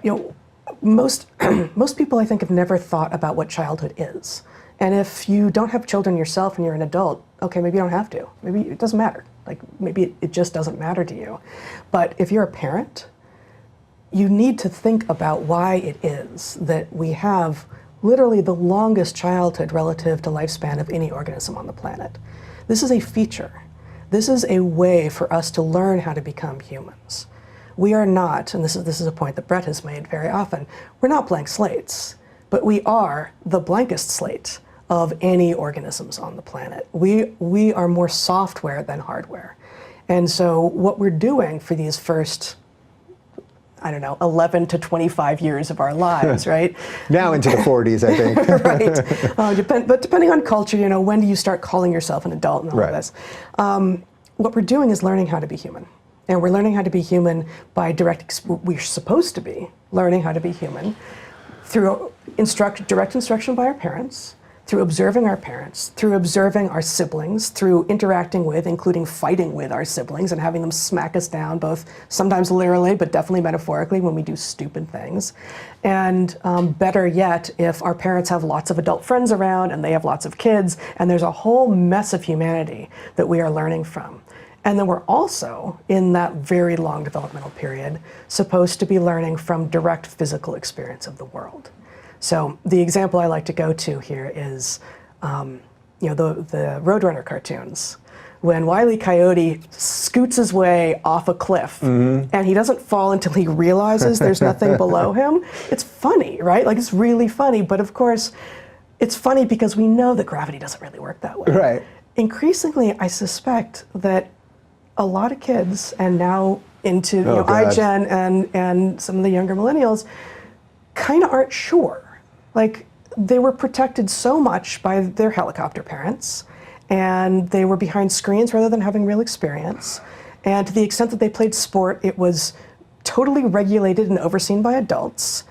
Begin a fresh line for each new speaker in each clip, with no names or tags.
You know, most most people, I think, have never thought about what childhood is. And if you don't have children yourself and you're an adult, okay, maybe you don't have to. Maybe it doesn't matter. Like, maybe it just doesn't matter to you. But if you're a parent, you need to think about why it is that we have literally the longest childhood relative to lifespan of any organism on the planet. This is a feature. This is a way for us to learn how to become humans. We are not, and this is a point that Bret has made very often, we're not blank slates, but we are the blankest slate of any organisms on the planet. We are more software than hardware. And so what we're doing for these first, I don't know, 11 to 25 years of our lives, right?
Now into the 40s, I think.
Right. But depending on culture, you know, when do you start calling yourself an adult and all of this? What we're doing is learning how to be human. And we're learning how to be human by we're supposed to be learning how to be human through direct instruction by our parents, through observing our parents, through observing our siblings, through interacting with, including fighting with our siblings and having them smack us down, both sometimes literally, but definitely metaphorically when we do stupid things. And better yet, if our parents have lots of adult friends around and they have lots of kids, and there's a whole mess of humanity that we are learning from. And then we're also, in that very long developmental period, supposed to be learning from direct physical experience of the world. So the example I like to go to here is, you know, the Roadrunner cartoons. When Wile E. Coyote scoots his way off a cliff, and he doesn't fall until he realizes there's nothing below him, it's funny, right? Like, it's really funny, but of course, it's funny because we know that gravity doesn't really work that way.
Right.
Increasingly, I suspect that a lot of kids, and now into iGen and some of the younger millennials, kind of aren't sure. Like, they were protected so much by their helicopter parents, and they were behind screens rather than having real experience. And to the extent that they played sport, it was totally regulated and overseen by adults.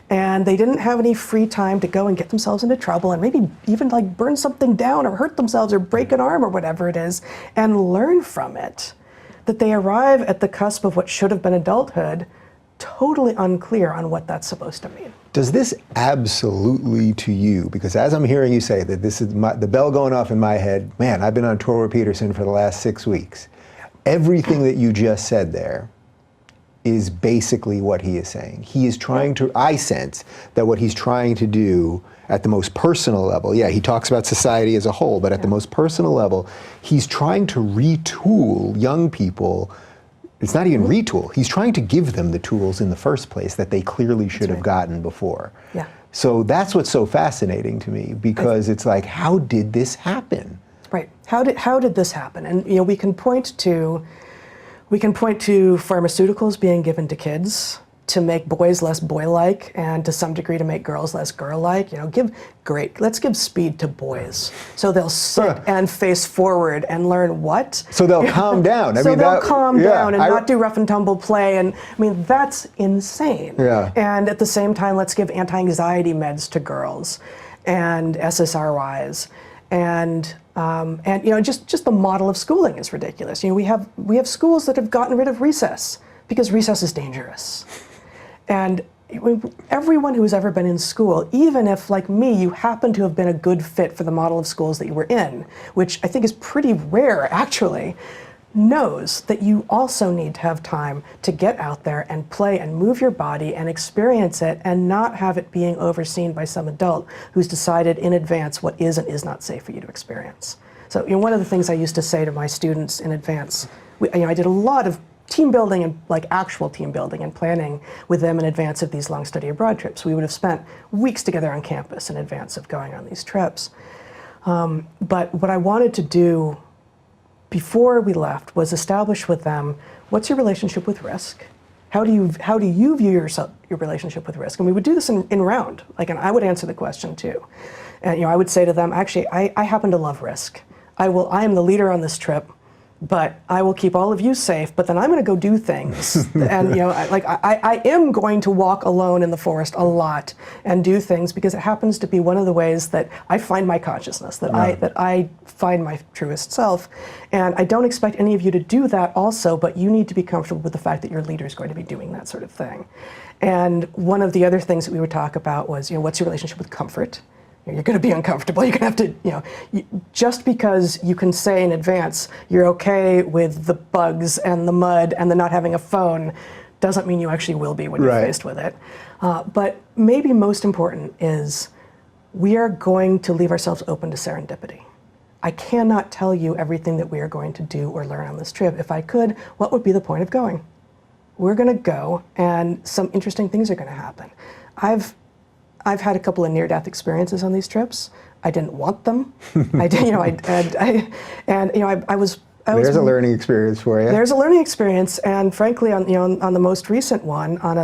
And they didn't have any free time to go and get themselves into trouble and maybe even like burn something down or hurt themselves or break an arm or whatever it is and learn from it. That they arrive at the cusp of what should have been adulthood, totally unclear on what that's supposed to mean.
Does this absolutely to you, because as I'm hearing you say that this is the bell going off in my head, man, I've been on tour with Peterson for the last 6 weeks. Everything that you just said there is basically what he is saying. He is trying to, I sense that what he's trying to do at the most personal level, yeah, he talks about society as a whole, but at the most personal level, he's trying to retool young people. It's not even retool. He's trying to give them the tools in the first place that they clearly should have gotten before.
Yeah.
So that's what's so fascinating to me, because it's like, how did this happen?
Right. How did this happen? And you know, we can point to pharmaceuticals being given to kids to make boys less boy-like and to some degree to make girls less girl-like. You know, let's give speed to boys so they'll sit and face forward and learn what?
So they'll calm down.
So they'll calm down and not do rough and tumble play. And I mean, that's insane.
Yeah.
And at the same time, let's give anti-anxiety meds to girls and SSRIs. And you know, just the model of schooling is ridiculous. You know, we have schools that have gotten rid of recess because recess is dangerous. And everyone who's ever been in school, even if, like me, you happen to have been a good fit for the model of schools that you were in, which I think is pretty rare, actually, knows that you also need to have time to get out there and play and move your body and experience it and not have it being overseen by some adult who's decided in advance what is and is not safe for you to experience. So, you know, one of the things I used to say to my students in advance, I did a lot of team building and like actual team building and planning with them in advance of these long study abroad trips. We would have spent weeks together on campus in advance of going on these trips. But what I wanted to do before we left was establish with them, what's your relationship with risk? How do you view your relationship with risk? And we would do this in round, and I would answer the question too. And you know, I would say to them, actually, I happen to love risk. I am the leader on this trip. but I will keep all of you safe, but then I'm going to go do things. And, you know, I am going to walk alone in the forest a lot and do things because it happens to be one of the ways that I find my consciousness, that I find my truest self. And I don't expect any of you to do that also, but you need to be comfortable with the fact that your leader is going to be doing that sort of thing. And one of the other things that we would talk about was, you know, what's your relationship with comfort? You're going to be uncomfortable. You're going to have to, you know, just because you can say in advance you're okay with the bugs and the mud and the not having a phone doesn't mean you actually will be when you're faced with it. But maybe most important is we are going to leave ourselves open to serendipity. I cannot tell you everything that we are going to do or learn on this trip. If I could, what would be the point of going? We're going to go, and some interesting things are going to happen. I've had a couple of near-death experiences on these trips. I didn't want them. I did, you know, I was.
There's a learning experience for you.
There's a learning experience, and frankly, on the most recent one, on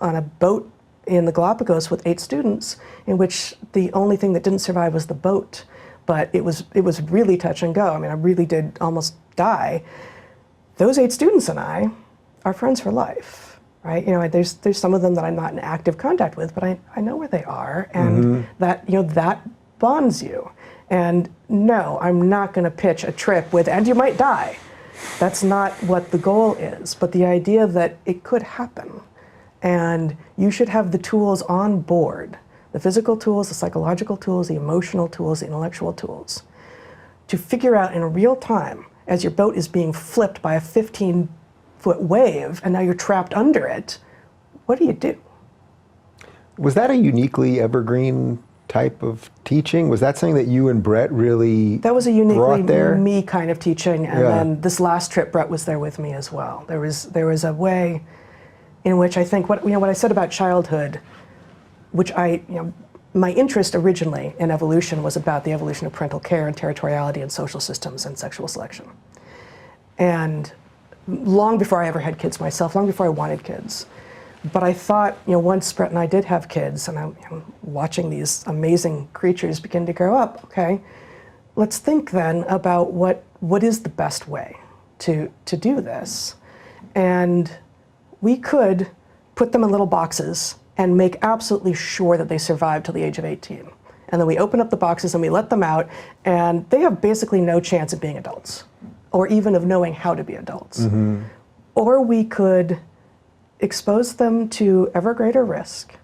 a boat in the Galapagos with 8 students, in which the only thing that didn't survive was the boat, but it was really touch and go. I mean, I really did almost die. Those 8 students and I are friends for life. Right? You know, there's some of them that I'm not in active contact with, but I know where they are, and that, you know, that bonds you. And no, I'm not going to pitch a trip with, and you might die. That's not what the goal is, but the idea that it could happen, and you should have the tools on board, the physical tools, the psychological tools, the emotional tools, the intellectual tools, to figure out in real time, as your boat is being flipped by a 15-foot wave, and now you're trapped under it, what do you do?
Was that a uniquely Evergreen type of teaching? Was that something that you and Bret really
That was a uniquely
there?
me kind of teaching, and then this last trip, Bret was there with me as well. There was a way in which I think what I said about childhood, which my interest originally in evolution was about the evolution of parental care and territoriality and social systems and sexual selection. And long before I ever had kids myself, long before I wanted kids. But I thought, once Bret and I did have kids, and I'm watching these amazing creatures begin to grow up, okay, let's think then about what is the best way to do this. And we could put them in little boxes and make absolutely sure that they survive till the age of 18. And then we open up the boxes and we let them out, and they have basically no chance of being adults, or even of knowing how to be adults. Mm-hmm. Or we could expose them to ever greater risk,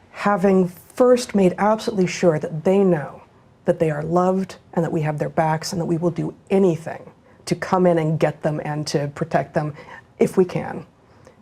having first made absolutely sure that they know that they are loved and that we have their backs and that we will do anything to come in and get them and to protect them if we can.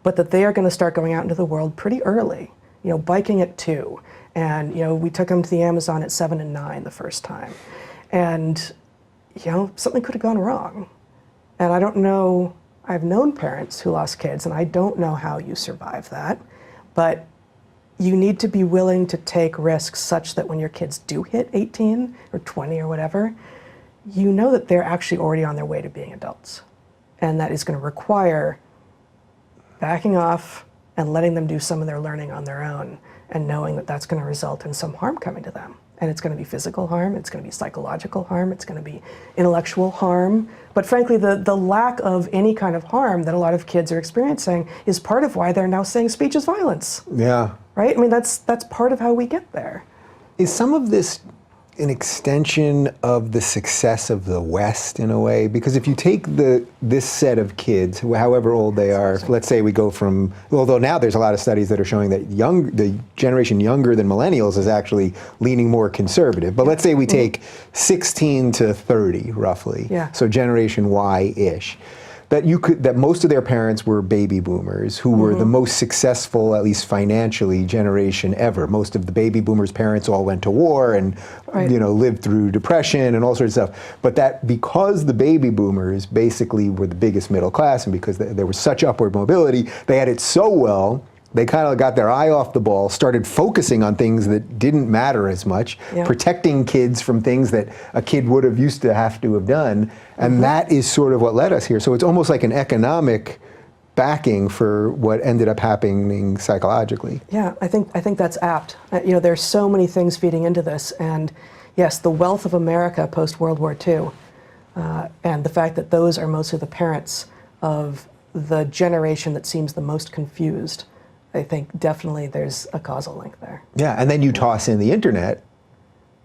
But that they are going to start going out into the world pretty early, biking at 2. And, we took them to the Amazon at 7 and 9 the first time. And, something could have gone wrong. And I don't know, I've known parents who lost kids, and I don't know how you survive that. But you need to be willing to take risks such that when your kids do hit 18 or 20 or whatever, you know that they're actually already on their way to being adults. And that is going to require backing off and letting them do some of their learning on their own, and knowing that that's going to result in some harm coming to them. And it's going to be physical harm, it's going to be psychological harm, it's going to be intellectual harm. But frankly, the lack of any kind of harm that a lot of kids are experiencing is part of why they're now saying speech is violence.
Yeah.
Right? I mean, that's part of how we get there.
Is some of this an extension of the success of the West in a way? Because if you take this set of kids, however old they are, let's say we go from, although now there's a lot of studies that are showing that the generation younger than millennials is actually leaning more conservative. But let's say we take 16 to 30 roughly, so Generation Y-ish. That most of their parents were baby boomers who were the most successful, at least financially, generation ever. Most of the baby boomers' parents all went to war and lived through depression and all sorts of stuff. But that because the baby boomers basically were the biggest middle class, and because there was such upward mobility, they had it so well, they kind of got their eye off the ball, started focusing on things that didn't matter as much, protecting kids from things that a kid would have used to have done, and that is sort of what led us here. So it's almost like an economic backing for what ended up happening psychologically.
Yeah, I think that's apt. There's so many things feeding into this, and yes, the wealth of America post-World War II and the fact that those are mostly the parents of the generation that seems the most confused, I think definitely there's a causal link there.
Yeah, and then you toss in the internet.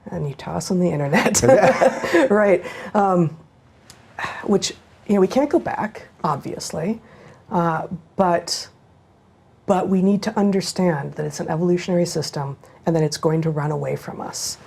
And you toss in the internet, right? Which, you know, we can't go back, obviously, but we need to understand that it's an evolutionary system and that it's going to run away from us.